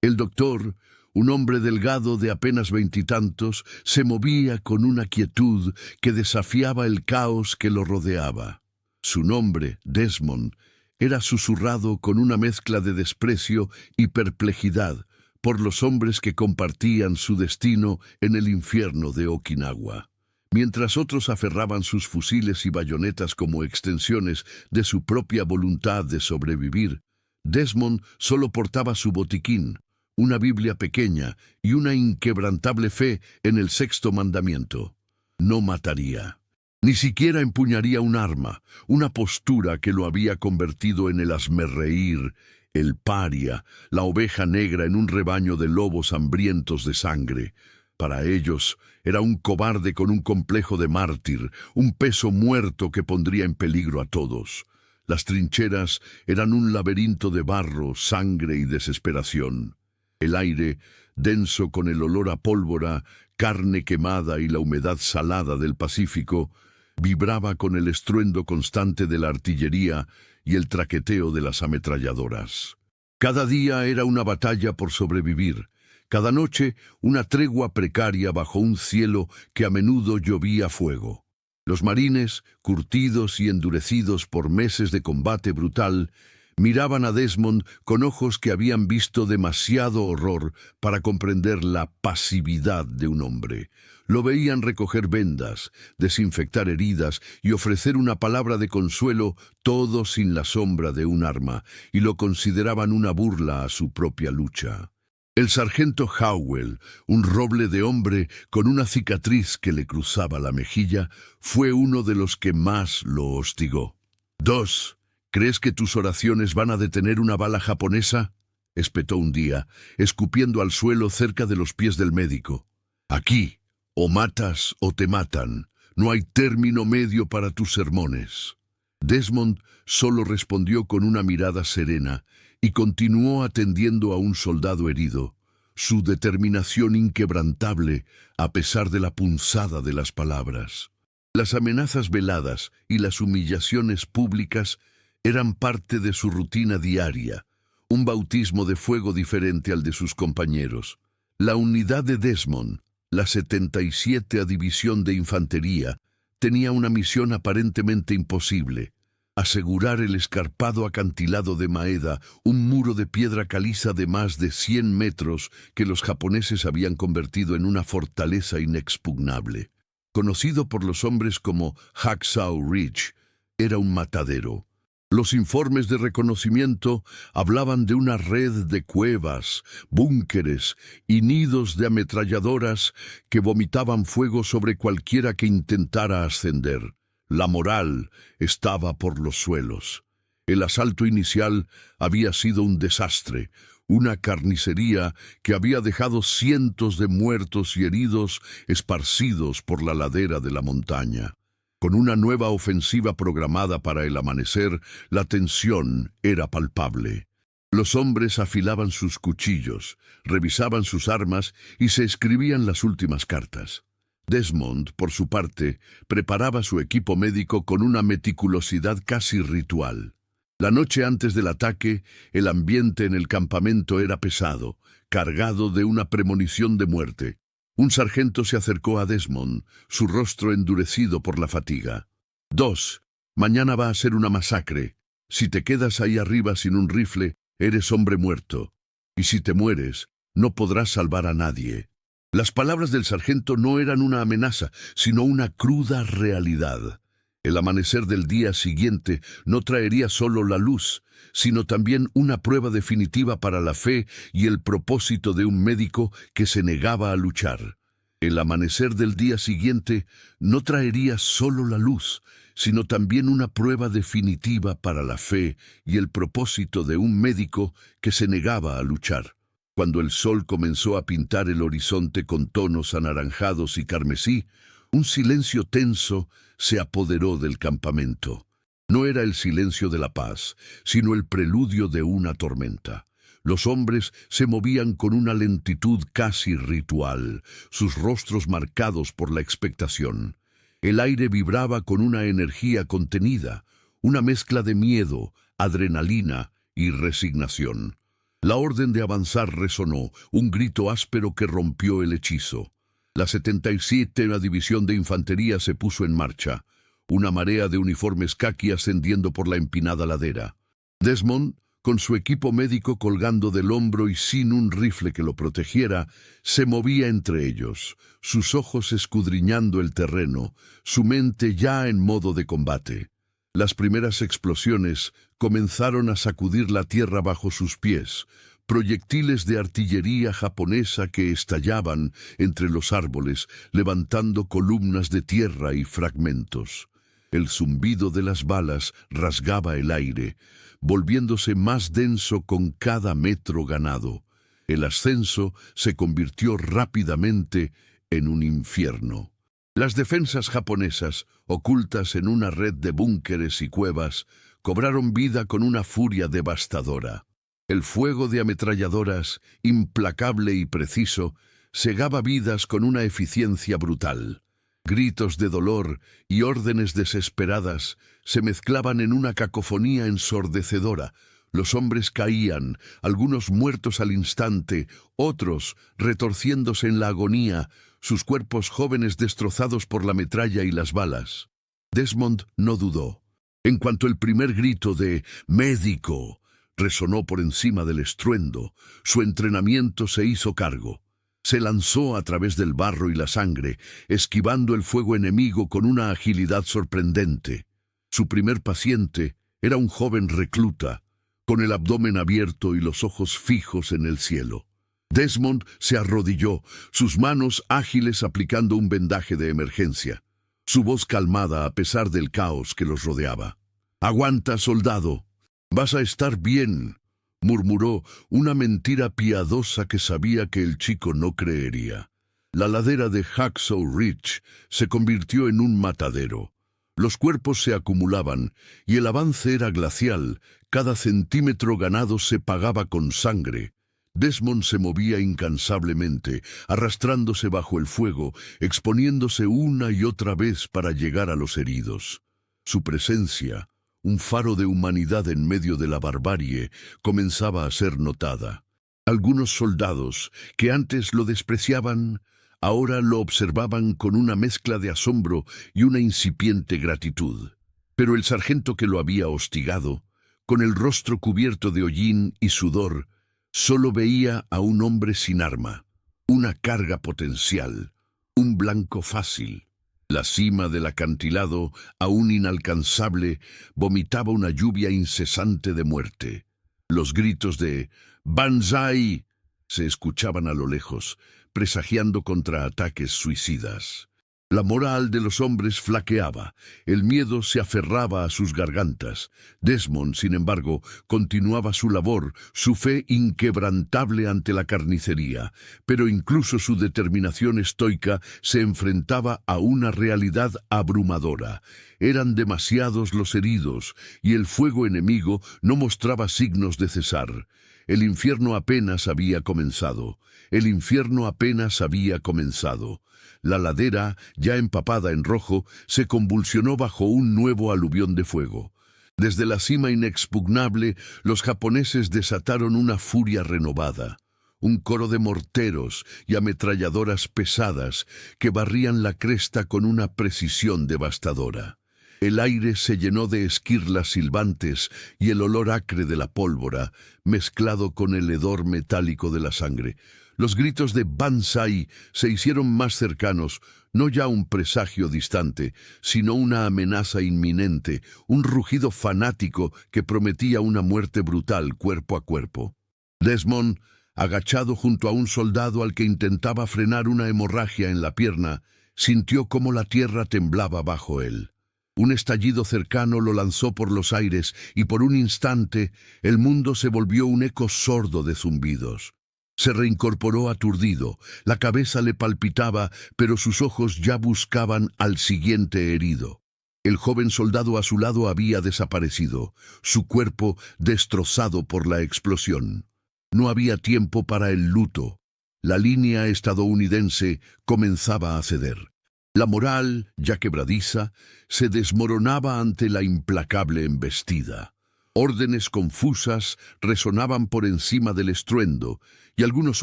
El doctor, un hombre delgado de apenas veintitantos, se movía con una quietud que desafiaba el caos que lo rodeaba. Su nombre, Desmond, era susurrado con una mezcla de desprecio y perplejidad por los hombres que compartían su destino en el infierno de Okinawa. Mientras otros aferraban sus fusiles y bayonetas como extensiones de su propia voluntad de sobrevivir, Desmond solo portaba su botiquín, una Biblia pequeña y una inquebrantable fe en el sexto mandamiento. No mataría. Ni siquiera empuñaría un arma, una postura que lo había convertido en el hazmerreír, el paria, la oveja negra en un rebaño de lobos hambrientos de sangre. Para ellos, era un cobarde con un complejo de mártir, un peso muerto que pondría en peligro a todos. Las trincheras eran un laberinto de barro, sangre y desesperación. El aire, denso con el olor a pólvora, carne quemada y la humedad salada del Pacífico, vibraba con el estruendo constante de la artillería y el traqueteo de las ametralladoras. Cada día era una batalla por sobrevivir. Cada noche, una tregua precaria bajo un cielo que a menudo llovía fuego. Los marines, curtidos y endurecidos por meses de combate brutal, miraban a Desmond con ojos que habían visto demasiado horror para comprender la pasividad de un hombre. Lo veían recoger vendas, desinfectar heridas y ofrecer una palabra de consuelo, todo sin la sombra de un arma, y lo consideraban una burla a su propia lucha. El sargento Howell, un roble de hombre con una cicatriz que le cruzaba la mejilla, fue uno de los que más lo hostigó. «Dos, ¿crees que tus oraciones van a detener una bala japonesa?», espetó un día, escupiendo al suelo cerca de los pies del médico. «Aquí, o matas o te matan. No hay término medio para tus sermones». Desmond solo respondió con una mirada serena y continuó atendiendo a un soldado herido, su determinación inquebrantable a pesar de la punzada de las palabras. Las amenazas veladas y las humillaciones públicas eran parte de su rutina diaria, un bautismo de fuego diferente al de sus compañeros. La unidad de Desmond, la 77ª División de Infantería, tenía una misión aparentemente imposible: asegurar el escarpado acantilado de Maeda, un muro de piedra caliza de más de 100 metros que los japoneses habían convertido en una fortaleza inexpugnable. Conocido por los hombres como Hacksaw Ridge, era un matadero. Los informes de reconocimiento hablaban de una red de cuevas, búnkeres y nidos de ametralladoras que vomitaban fuego sobre cualquiera que intentara ascender. La moral estaba por los suelos. El asalto inicial había sido un desastre, una carnicería que había dejado cientos de muertos y heridos esparcidos por la ladera de la montaña. Con una nueva ofensiva programada para el amanecer, la tensión era palpable. Los hombres afilaban sus cuchillos, revisaban sus armas y se escribían las últimas cartas. Desmond, por su parte, preparaba su equipo médico con una meticulosidad casi ritual. La noche antes del ataque, el ambiente en el campamento era pesado, cargado de una premonición de muerte. Un sargento se acercó a Desmond, su rostro endurecido por la fatiga. «Dos, mañana va a ser una masacre. Si te quedas ahí arriba sin un rifle, eres hombre muerto. Y si te mueres, no podrás salvar a nadie». Las palabras del sargento no eran una amenaza, sino una cruda realidad. El amanecer del día siguiente no traería solo la luz, sino también una prueba definitiva para la fe y el propósito de un médico que se negaba a luchar. El amanecer del día siguiente no traería solo la luz, sino también una prueba definitiva para la fe y el propósito de un médico que se negaba a luchar. Cuando el sol comenzó a pintar el horizonte con tonos anaranjados y carmesí, un silencio tenso se apoderó del campamento. No era el silencio de la paz, sino el preludio de una tormenta. Los hombres se movían con una lentitud casi ritual, sus rostros marcados por la expectación. El aire vibraba con una energía contenida, una mezcla de miedo, adrenalina y resignación. La orden de avanzar resonó, un grito áspero que rompió el hechizo. La 77ª División de Infantería se puso en marcha, una marea de uniformes caqui ascendiendo por la empinada ladera. Desmond, con su equipo médico colgando del hombro y sin un rifle que lo protegiera, se movía entre ellos, sus ojos escudriñando el terreno, su mente ya en modo de combate. Las primeras explosiones comenzaron a sacudir la tierra bajo sus pies, proyectiles de artillería japonesa que estallaban entre los árboles, levantando columnas de tierra y fragmentos. El zumbido de las balas rasgaba el aire, volviéndose más denso con cada metro ganado. El ascenso se convirtió rápidamente en un infierno. Las defensas japonesas, ocultas en una red de búnkeres y cuevas, cobraron vida con una furia devastadora. El fuego de ametralladoras, implacable y preciso, segaba vidas con una eficiencia brutal. Gritos de dolor y órdenes desesperadas se mezclaban en una cacofonía ensordecedora. Los hombres caían, algunos muertos al instante, otros retorciéndose en la agonía, sus cuerpos jóvenes destrozados por la metralla y las balas. Desmond no dudó. En cuanto el primer grito de «¡Médico!» resonó por encima del estruendo, su entrenamiento se hizo cargo. Se lanzó a través del barro y la sangre, esquivando el fuego enemigo con una agilidad sorprendente. Su primer paciente era un joven recluta, con el abdomen abierto y los ojos fijos en el cielo. Desmond se arrodilló, sus manos ágiles aplicando un vendaje de emergencia, su voz calmada a pesar del caos que los rodeaba. «Aguanta, soldado. Vas a estar bien», murmuró, una mentira piadosa que sabía que el chico no creería. La ladera de Hacksaw Ridge se convirtió en un matadero. Los cuerpos se acumulaban y el avance era glacial. Cada centímetro ganado se pagaba con sangre. Desmond se movía incansablemente, arrastrándose bajo el fuego, exponiéndose una y otra vez para llegar a los heridos. Su presencia, un faro de humanidad en medio de la barbarie, comenzaba a ser notada. Algunos soldados, que antes lo despreciaban, ahora lo observaban con una mezcla de asombro y una incipiente gratitud. Pero el sargento que lo había hostigado, con el rostro cubierto de hollín y sudor, solo veía a un hombre sin arma, una carga potencial, un blanco fácil. La cima del acantilado, aún inalcanzable, vomitaba una lluvia incesante de muerte. Los gritos de «¡Banzai!» se escuchaban a lo lejos, presagiando contraataques suicidas. La moral de los hombres flaqueaba, el miedo se aferraba a sus gargantas. Desmond, sin embargo, continuaba su labor, su fe inquebrantable ante la carnicería, pero incluso su determinación estoica se enfrentaba a una realidad abrumadora. Eran demasiados los heridos, y el fuego enemigo no mostraba signos de cesar. El infierno apenas había comenzado. El infierno apenas había comenzado. La ladera, ya empapada en rojo, se convulsionó bajo un nuevo aluvión de fuego. Desde la cima inexpugnable, los japoneses desataron una furia renovada. Un coro de morteros y ametralladoras pesadas que barrían la cresta con una precisión devastadora. El aire se llenó de esquirlas silbantes y el olor acre de la pólvora, mezclado con el hedor metálico de la sangre. Los gritos de «Banzai» se hicieron más cercanos, no ya un presagio distante, sino una amenaza inminente, un rugido fanático que prometía una muerte brutal cuerpo a cuerpo. Desmond, agachado junto a un soldado al que intentaba frenar una hemorragia en la pierna, sintió cómo la tierra temblaba bajo él. Un estallido cercano lo lanzó por los aires y por un instante el mundo se volvió un eco sordo de zumbidos. Se reincorporó aturdido, la cabeza le palpitaba, pero sus ojos ya buscaban al siguiente herido. El joven soldado a su lado había desaparecido, su cuerpo destrozado por la explosión. No había tiempo para el luto. La línea estadounidense comenzaba a ceder. La moral, ya quebradiza, se desmoronaba ante la implacable embestida. Órdenes confusas resonaban por encima del estruendo, y algunos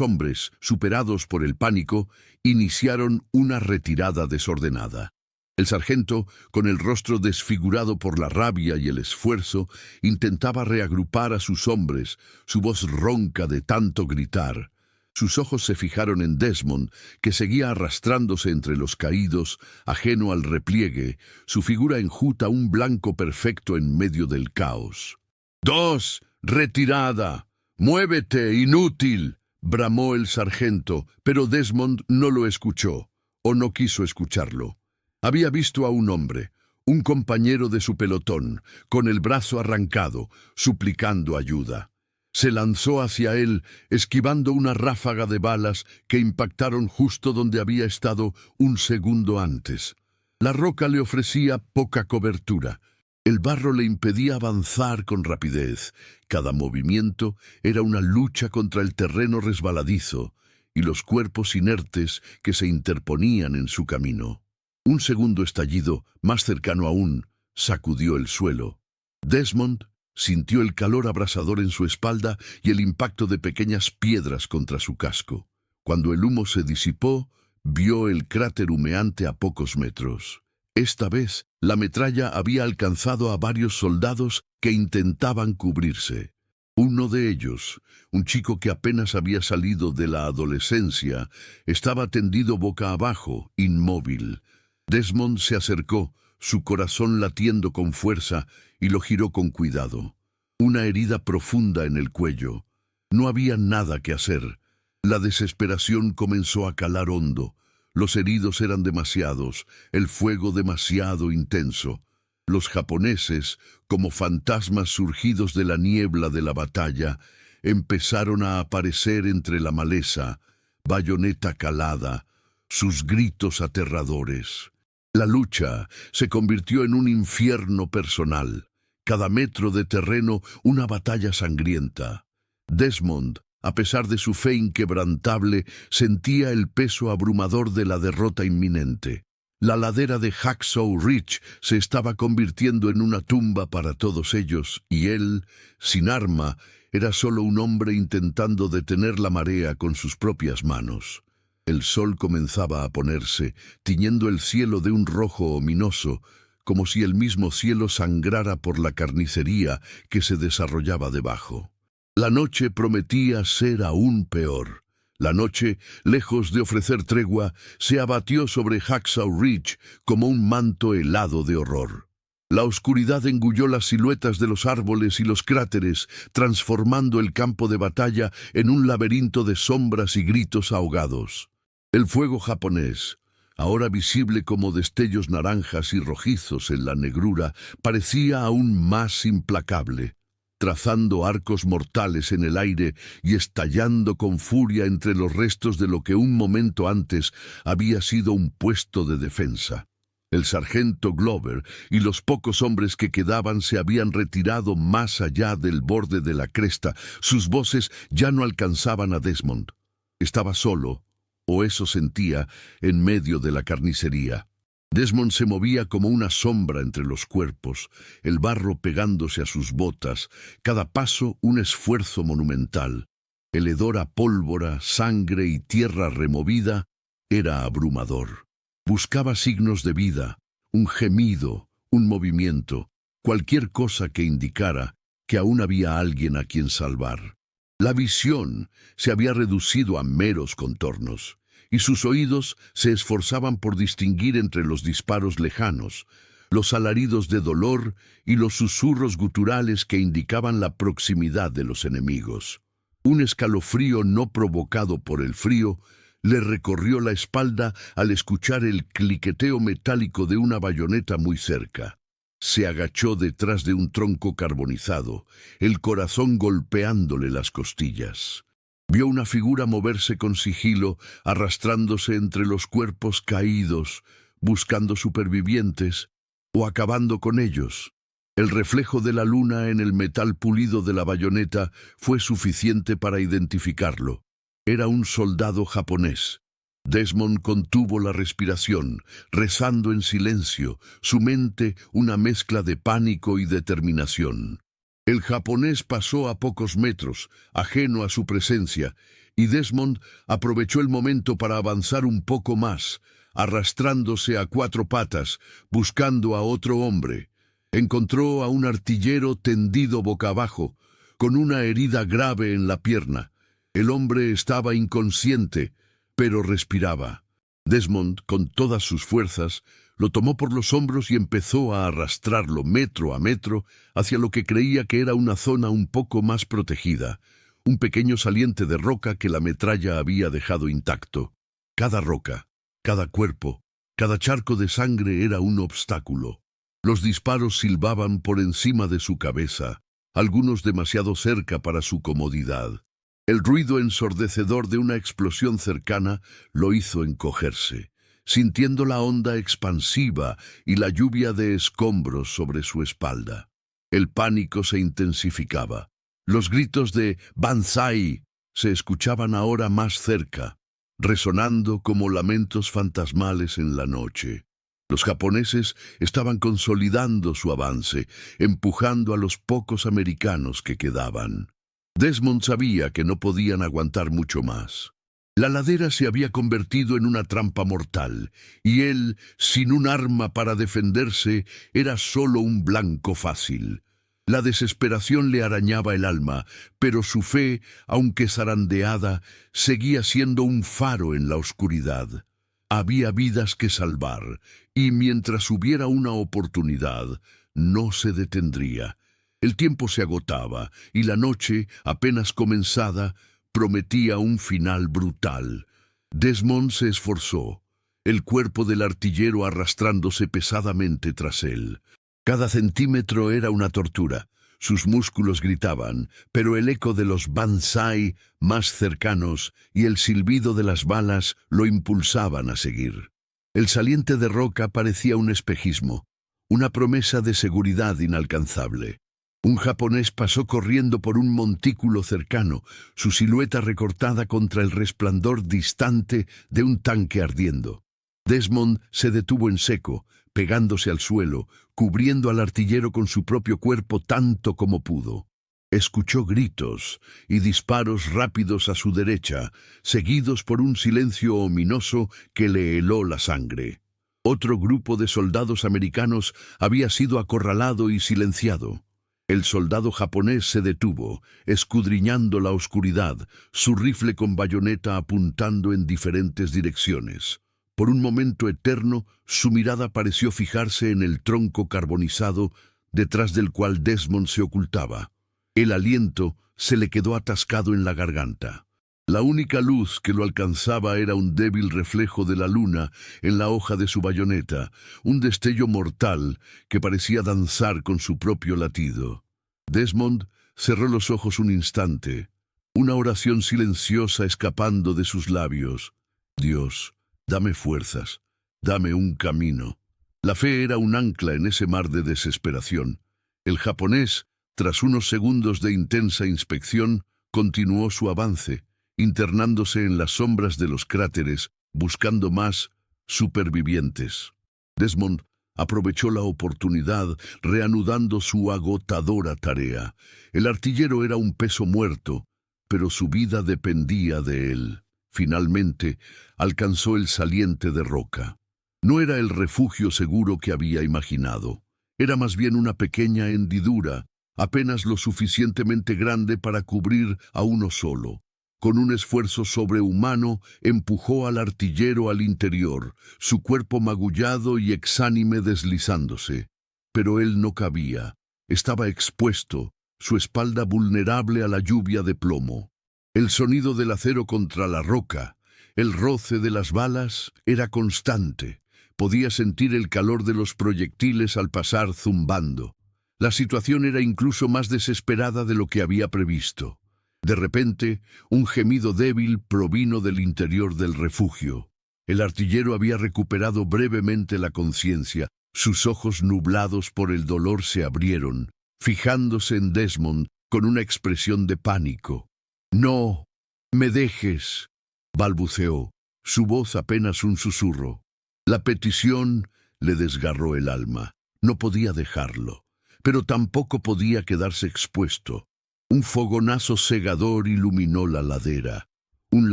hombres, superados por el pánico, iniciaron una retirada desordenada. El sargento, con el rostro desfigurado por la rabia y el esfuerzo, intentaba reagrupar a sus hombres, su voz ronca de tanto gritar. Sus ojos se fijaron en Desmond, que seguía arrastrándose entre los caídos, ajeno al repliegue, su figura enjuta un blanco perfecto en medio del caos. «¡Dos! ¡Retirada! ¡Muévete, inútil!», bramó el sargento, pero Desmond no lo escuchó, o no quiso escucharlo. Había visto a un hombre, un compañero de su pelotón, con el brazo arrancado, suplicando ayuda. Se lanzó hacia él, esquivando una ráfaga de balas que impactaron justo donde había estado un segundo antes. La roca le ofrecía poca cobertura. El barro le impedía avanzar con rapidez. Cada movimiento era una lucha contra el terreno resbaladizo y los cuerpos inertes que se interponían en su camino. Un segundo estallido, más cercano aún, sacudió el suelo. Desmond sintió el calor abrasador en su espalda y el impacto de pequeñas piedras contra su casco. Cuando el humo se disipó, vio el cráter humeante a pocos metros. Esta vez, la metralla había alcanzado a varios soldados que intentaban cubrirse. Uno de ellos, un chico que apenas había salido de la adolescencia, estaba tendido boca abajo, inmóvil. Desmond se acercó, su corazón latiendo con fuerza, y lo giró con cuidado. Una herida profunda en el cuello. No había nada que hacer. La desesperación comenzó a calar hondo. Los heridos eran demasiados, el fuego demasiado intenso. Los japoneses, como fantasmas surgidos de la niebla de la batalla, empezaron a aparecer entre la maleza, bayoneta calada, sus gritos aterradores. La lucha se convirtió en un infierno personal. Cada metro de terreno una batalla sangrienta. Desmond, a pesar de su fe inquebrantable, sentía el peso abrumador de la derrota inminente. La ladera de Hacksaw Ridge se estaba convirtiendo en una tumba para todos ellos, y él, sin arma, era solo un hombre intentando detener la marea con sus propias manos. El sol comenzaba a ponerse, tiñendo el cielo de un rojo ominoso, como si el mismo cielo sangrara por la carnicería que se desarrollaba debajo. La noche prometía ser aún peor. La noche, lejos de ofrecer tregua, se abatió sobre Hacksaw Ridge como un manto helado de horror. La oscuridad engulló las siluetas de los árboles y los cráteres, transformando el campo de batalla en un laberinto de sombras y gritos ahogados. El fuego japonés, ahora visible como destellos naranjas y rojizos en la negrura, parecía aún más implacable, trazando arcos mortales en el aire y estallando con furia entre los restos de lo que un momento antes había sido un puesto de defensa. El sargento Glover y los pocos hombres que quedaban se habían retirado más allá del borde de la cresta. Sus voces ya no alcanzaban a Desmond. Estaba solo, o eso sentía, en medio de la carnicería. Desmond se movía como una sombra entre los cuerpos, el barro pegándose a sus botas, cada paso un esfuerzo monumental. El hedor a pólvora, sangre y tierra removida era abrumador. Buscaba signos de vida, un gemido, un movimiento, cualquier cosa que indicara que aún había alguien a quien salvar. La visión se había reducido a meros contornos, y sus oídos se esforzaban por distinguir entre los disparos lejanos, los alaridos de dolor y los susurros guturales que indicaban la proximidad de los enemigos. Un escalofrío no provocado por el frío le recorrió la espalda al escuchar el cliqueteo metálico de una bayoneta muy cerca. Se agachó detrás de un tronco carbonizado, el corazón golpeándole las costillas. Vio una figura moverse con sigilo, arrastrándose entre los cuerpos caídos, buscando supervivientes o acabando con ellos. El reflejo de la luna en el metal pulido de la bayoneta fue suficiente para identificarlo. Era un soldado japonés. Desmond contuvo la respiración, rezando en silencio, su mente una mezcla de pánico y determinación. El japonés pasó a pocos metros, ajeno a su presencia, y Desmond aprovechó el momento para avanzar un poco más, arrastrándose a 4 patas, buscando a otro hombre. Encontró a un artillero tendido boca abajo, con una herida grave en la pierna. El hombre estaba inconsciente, pero respiraba. Desmond, con todas sus fuerzas, lo tomó por los hombros y empezó a arrastrarlo metro a metro hacia lo que creía que era una zona un poco más protegida, un pequeño saliente de roca que la metralla había dejado intacto. Cada roca, cada cuerpo, cada charco de sangre era un obstáculo. Los disparos silbaban por encima de su cabeza, algunos demasiado cerca para su comodidad. El ruido ensordecedor de una explosión cercana lo hizo encogerse, sintiendo la onda expansiva y la lluvia de escombros sobre su espalda. El pánico se intensificaba. Los gritos de «Banzai» se escuchaban ahora más cerca, resonando como lamentos fantasmales en la noche. Los japoneses estaban consolidando su avance, empujando a los pocos americanos que quedaban. Desmond sabía que no podían aguantar mucho más. La ladera se había convertido en una trampa mortal, y él, sin un arma para defenderse, era solo un blanco fácil. La desesperación le arañaba el alma, pero su fe, aunque zarandeada, seguía siendo un faro en la oscuridad. Había vidas que salvar, y mientras hubiera una oportunidad, no se detendría. El tiempo se agotaba, y la noche, apenas comenzada, prometía un final brutal. Desmond se esforzó, el cuerpo del artillero arrastrándose pesadamente tras él. Cada centímetro era una tortura. Sus músculos gritaban, pero el eco de los banzai más cercanos y el silbido de las balas lo impulsaban a seguir. El saliente de roca parecía un espejismo, una promesa de seguridad inalcanzable. Un japonés pasó corriendo por un montículo cercano, su silueta recortada contra el resplandor distante de un tanque ardiendo. Desmond se detuvo en seco, pegándose al suelo, cubriendo al artillero con su propio cuerpo tanto como pudo. Escuchó gritos y disparos rápidos a su derecha, seguidos por un silencio ominoso que le heló la sangre. Otro grupo de soldados americanos había sido acorralado y silenciado. El soldado japonés se detuvo, escudriñando la oscuridad, su rifle con bayoneta apuntando en diferentes direcciones. Por un momento eterno, su mirada pareció fijarse en el tronco carbonizado detrás del cual Desmond se ocultaba. El aliento se le quedó atascado en la garganta. La única luz que lo alcanzaba era un débil reflejo de la luna en la hoja de su bayoneta, un destello mortal que parecía danzar con su propio latido. Desmond cerró los ojos un instante, una oración silenciosa escapando de sus labios. Dios, dame fuerzas, dame un camino. La fe era un ancla en ese mar de desesperación. El japonés, tras unos segundos de intensa inspección, continuó su avance, internándose en las sombras de los cráteres, buscando más supervivientes. Desmond aprovechó la oportunidad, reanudando su agotadora tarea. El artillero era un peso muerto, pero su vida dependía de él. Finalmente, alcanzó el saliente de roca. No era el refugio seguro que había imaginado. Era más bien una pequeña hendidura, apenas lo suficientemente grande para cubrir a uno solo. Con un esfuerzo sobrehumano, empujó al artillero al interior, su cuerpo magullado y exánime deslizándose. Pero él no cabía. Estaba expuesto, su espalda vulnerable a la lluvia de plomo. El sonido del acero contra la roca, el roce de las balas, era constante. Podía sentir el calor de los proyectiles al pasar zumbando. La situación era incluso más desesperada de lo que había previsto. De repente, un gemido débil provino del interior del refugio. El artillero había recuperado brevemente la conciencia. Sus ojos nublados por el dolor se abrieron, fijándose en Desmond con una expresión de pánico. «No me dejes», balbuceó, su voz apenas un susurro. La petición le desgarró el alma. No podía dejarlo. pero tampoco podía quedarse expuesto. Un fogonazo cegador iluminó la ladera. Un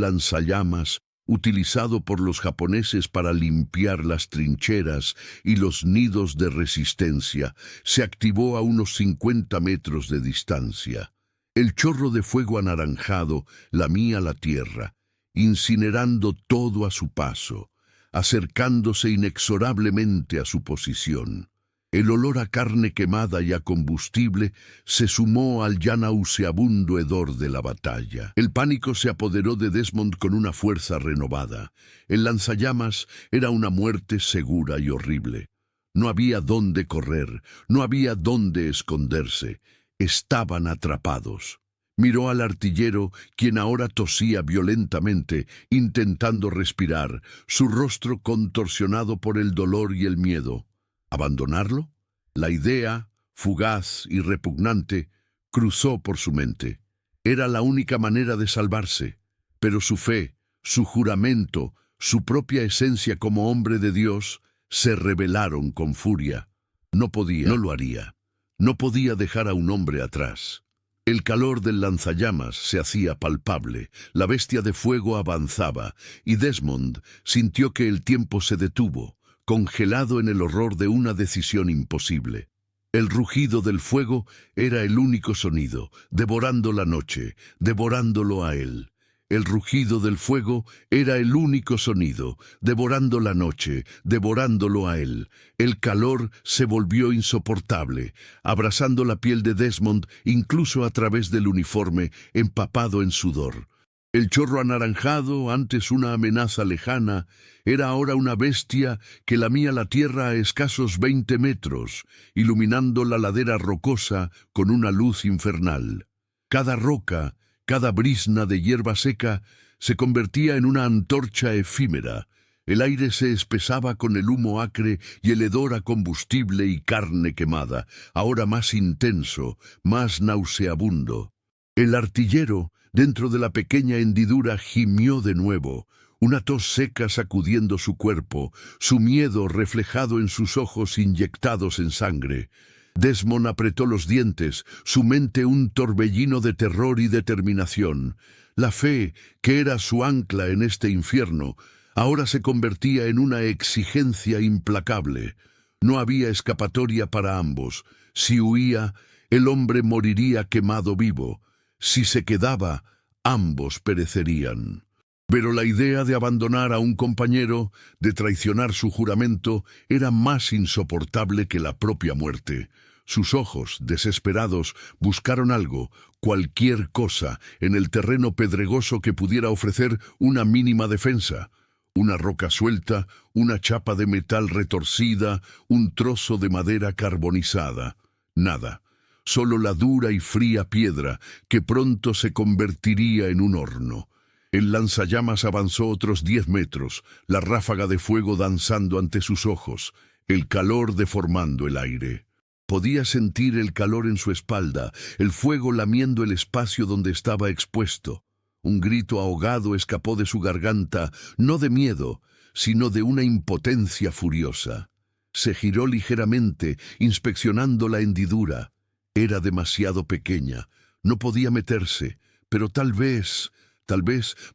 lanzallamas, utilizado por los japoneses para limpiar las trincheras y los nidos de resistencia, se activó a unos 50 metros de distancia. El chorro de fuego anaranjado lamía la tierra, incinerando todo a su paso, acercándose inexorablemente a su posición. El olor a carne quemada y a combustible se sumó al ya nauseabundo hedor de la batalla. El pánico se apoderó de Desmond con una fuerza renovada. El lanzallamas era una muerte segura y horrible. No había dónde correr, no había dónde esconderse. Estaban atrapados. Miró al artillero, quien ahora tosía violentamente, intentando respirar, su rostro contorsionado por el dolor y el miedo. ¿Abandonarlo? La idea, fugaz y repugnante, cruzó por su mente. Era la única manera de salvarse, pero su fe, su juramento, su propia esencia como hombre de Dios, se rebelaron con furia. No podía, no lo haría. No podía dejar a un hombre atrás. El calor del lanzallamas se hacía palpable, la bestia de fuego avanzaba, y Desmond sintió que el tiempo se detuvo, congelado en el horror de una decisión imposible. El rugido del fuego era el único sonido, devorando la noche, devorándolo a él. El rugido del fuego era el único sonido, devorando la noche, devorándolo a él. El calor se volvió insoportable, abrasando la piel de Desmond incluso a través del uniforme, empapado en sudor. El chorro anaranjado, antes una amenaza lejana, era ahora una bestia que lamía la tierra a escasos 20 metros, iluminando la ladera rocosa con una luz infernal. Cada roca, cada brizna de hierba seca, se convertía en una antorcha efímera. El aire se espesaba con el humo acre y el hedor a combustible y carne quemada, ahora más intenso, más nauseabundo. El artillero, dentro de la pequeña hendidura, gimió de nuevo, una tos seca sacudiendo su cuerpo, su miedo reflejado en sus ojos inyectados en sangre. Desmond apretó los dientes, su mente un torbellino de terror y determinación. La fe, que era su ancla en este infierno, ahora se convertía en una exigencia implacable. No había escapatoria para ambos. Si huía, el hombre moriría quemado vivo. Si se quedaba, ambos perecerían. Pero la idea de abandonar a un compañero, de traicionar su juramento, era más insoportable que la propia muerte. Sus ojos, desesperados, buscaron algo, cualquier cosa, en el terreno pedregoso que pudiera ofrecer una mínima defensa. Una roca suelta, una chapa de metal retorcida, un trozo de madera carbonizada. Nada. Solo la dura y fría piedra, que pronto se convertiría en un horno. El lanzallamas avanzó otros 10 metros, la ráfaga de fuego danzando ante sus ojos, el calor deformando el aire. Podía sentir el calor en su espalda, el fuego lamiendo el espacio donde estaba expuesto. Un grito ahogado escapó de su garganta, no de miedo, sino de una impotencia furiosa. Se giró ligeramente, inspeccionando la hendidura. Era demasiado pequeña, no podía meterse, pero tal vez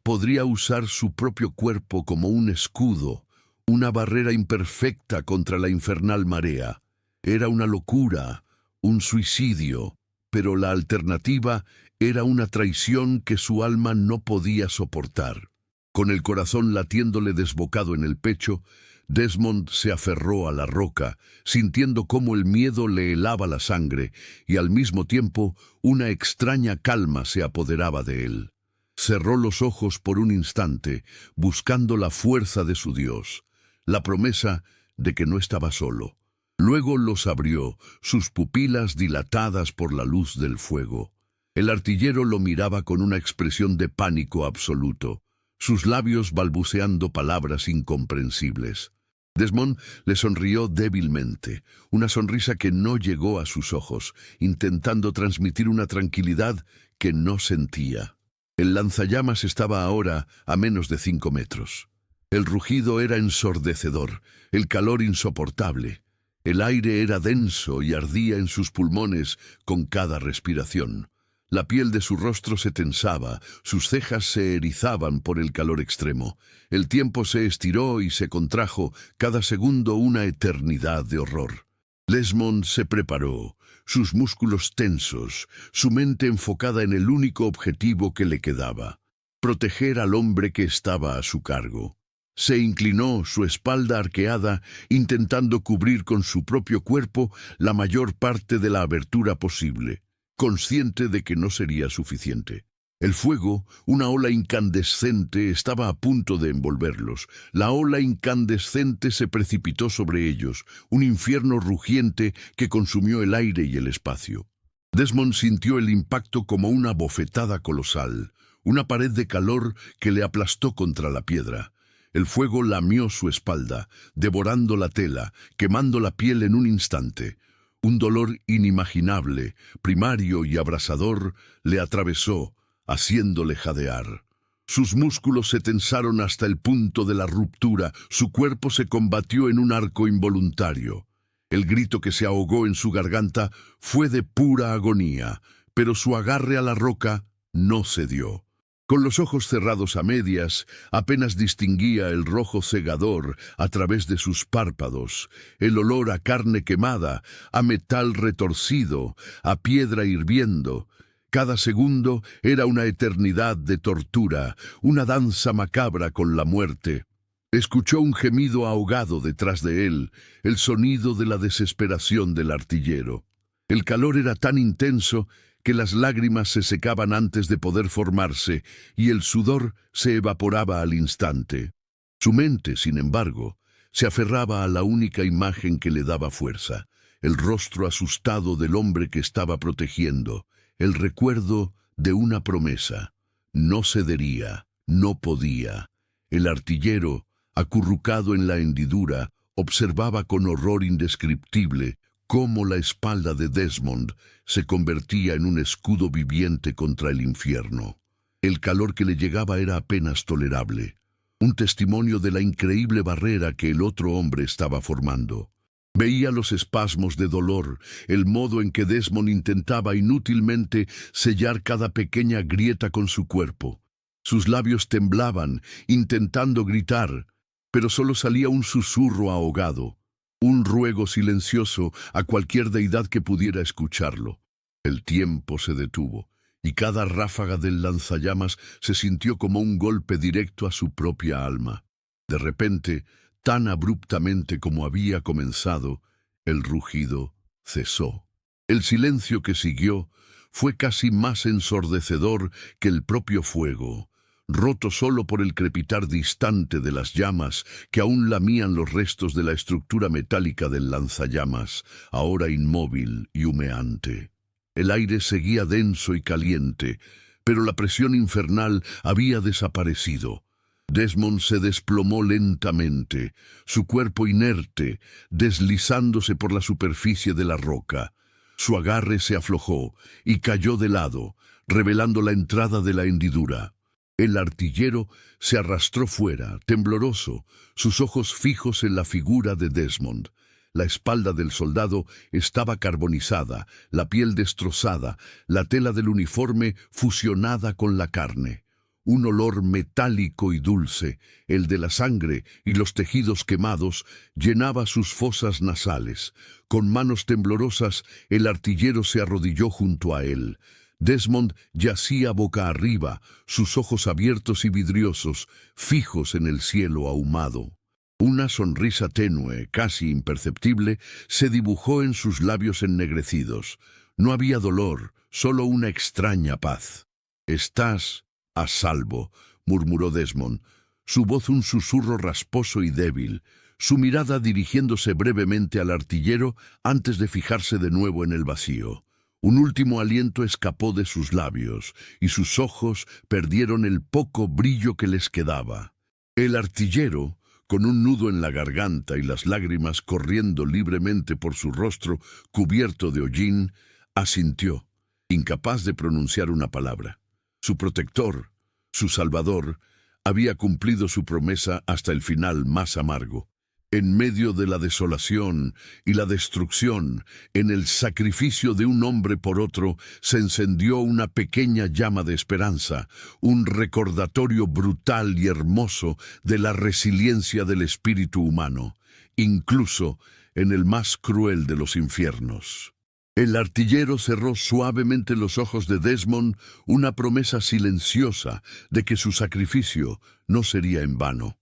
podría usar su propio cuerpo como un escudo, una barrera imperfecta contra la infernal marea. Era una locura, un suicidio, pero la alternativa era una traición que su alma no podía soportar. Con el corazón latiéndole desbocado en el pecho, Desmond se aferró a la roca, sintiendo cómo el miedo le helaba la sangre y al mismo tiempo una extraña calma se apoderaba de él. Cerró los ojos por un instante, buscando la fuerza de su Dios, la promesa de que no estaba solo. Luego los abrió, sus pupilas dilatadas por la luz del fuego. El artillero lo miraba con una expresión de pánico absoluto, sus labios balbuceando palabras incomprensibles. Desmond le sonrió débilmente, una sonrisa que no llegó a sus ojos, intentando transmitir una tranquilidad que no sentía. El lanzallamas estaba ahora a menos de 5 metros. El rugido era ensordecedor, el calor insoportable. El aire era denso y ardía en sus pulmones con cada respiración. La piel de su rostro se tensaba, sus cejas se erizaban por el calor extremo. El tiempo se estiró y se contrajo, cada segundo una eternidad de horror. Desmond se preparó, sus músculos tensos, su mente enfocada en el único objetivo que le quedaba: proteger al hombre que estaba a su cargo. Se inclinó, su espalda arqueada, intentando cubrir con su propio cuerpo la mayor parte de la abertura posible, consciente de que no sería suficiente. El fuego, una ola incandescente, estaba a punto de envolverlos. La ola incandescente se precipitó sobre ellos, un infierno rugiente que consumió el aire y el espacio. Desmond sintió el impacto como una bofetada colosal, una pared de calor que le aplastó contra la piedra. El fuego lamió su espalda, devorando la tela, quemando la piel en un instante. Un dolor inimaginable, primario y abrasador, le atravesó, haciéndole jadear. Sus músculos se tensaron hasta el punto de la ruptura, su cuerpo se combatió en un arco involuntario. El grito que se ahogó en su garganta fue de pura agonía, pero su agarre a la roca no cedió. Con los ojos cerrados a medias, apenas distinguía el rojo cegador a través de sus párpados, el olor a carne quemada, a metal retorcido, a piedra hirviendo. Cada segundo era una eternidad de tortura, una danza macabra con la muerte. Escuchó un gemido ahogado detrás de él, el sonido de la desesperación del artillero. El calor era tan intenso que las lágrimas se secaban antes de poder formarse y el sudor se evaporaba al instante. Su mente, sin embargo, se aferraba a la única imagen que le daba fuerza, el rostro asustado del hombre que estaba protegiendo, el recuerdo de una promesa. No cedería, no podía. El artillero, acurrucado en la hendidura, observaba con horror indescriptible cómo la espalda de Desmond se convertía en un escudo viviente contra el infierno. El calor que le llegaba era apenas tolerable, un testimonio de la increíble barrera que el otro hombre estaba formando. Veía los espasmos de dolor, el modo en que Desmond intentaba inútilmente sellar cada pequeña grieta con su cuerpo. Sus labios temblaban, intentando gritar, pero solo salía un susurro ahogado, un ruego silencioso a cualquier deidad que pudiera escucharlo. El tiempo se detuvo, y cada ráfaga del lanzallamas se sintió como un golpe directo a su propia alma. De repente, tan abruptamente como había comenzado, el rugido cesó. El silencio que siguió fue casi más ensordecedor que el propio fuego, roto solo por el crepitar distante de las llamas que aún lamían los restos de la estructura metálica del lanzallamas, ahora inmóvil y humeante. El aire seguía denso y caliente, pero la presión infernal había desaparecido. Desmond se desplomó lentamente, su cuerpo inerte, deslizándose por la superficie de la roca. Su agarre se aflojó y cayó de lado, revelando la entrada de la hendidura. El artillero se arrastró fuera, tembloroso, sus ojos fijos en la figura de Desmond. La espalda del soldado estaba carbonizada, la piel destrozada, la tela del uniforme fusionada con la carne. Un olor metálico y dulce, el de la sangre y los tejidos quemados, llenaba sus fosas nasales. Con manos temblorosas, el artillero se arrodilló junto a él. Desmond yacía boca arriba, sus ojos abiertos y vidriosos, fijos en el cielo ahumado. Una sonrisa tenue, casi imperceptible, se dibujó en sus labios ennegrecidos. No había dolor, solo una extraña paz. «Estás a salvo», murmuró Desmond, su voz un susurro rasposo y débil, su mirada dirigiéndose brevemente al artillero antes de fijarse de nuevo en el vacío. Un último aliento escapó de sus labios, y sus ojos perdieron el poco brillo que les quedaba. El artillero, con un nudo en la garganta y las lágrimas corriendo libremente por su rostro cubierto de hollín, asintió, incapaz de pronunciar una palabra. Su protector, su salvador, había cumplido su promesa hasta el final más amargo. En medio de la desolación y la destrucción, en el sacrificio de un hombre por otro, se encendió una pequeña llama de esperanza, un recordatorio brutal y hermoso de la resiliencia del espíritu humano, incluso en el más cruel de los infiernos. El artillero cerró suavemente los ojos de Desmond, una promesa silenciosa de que su sacrificio no sería en vano.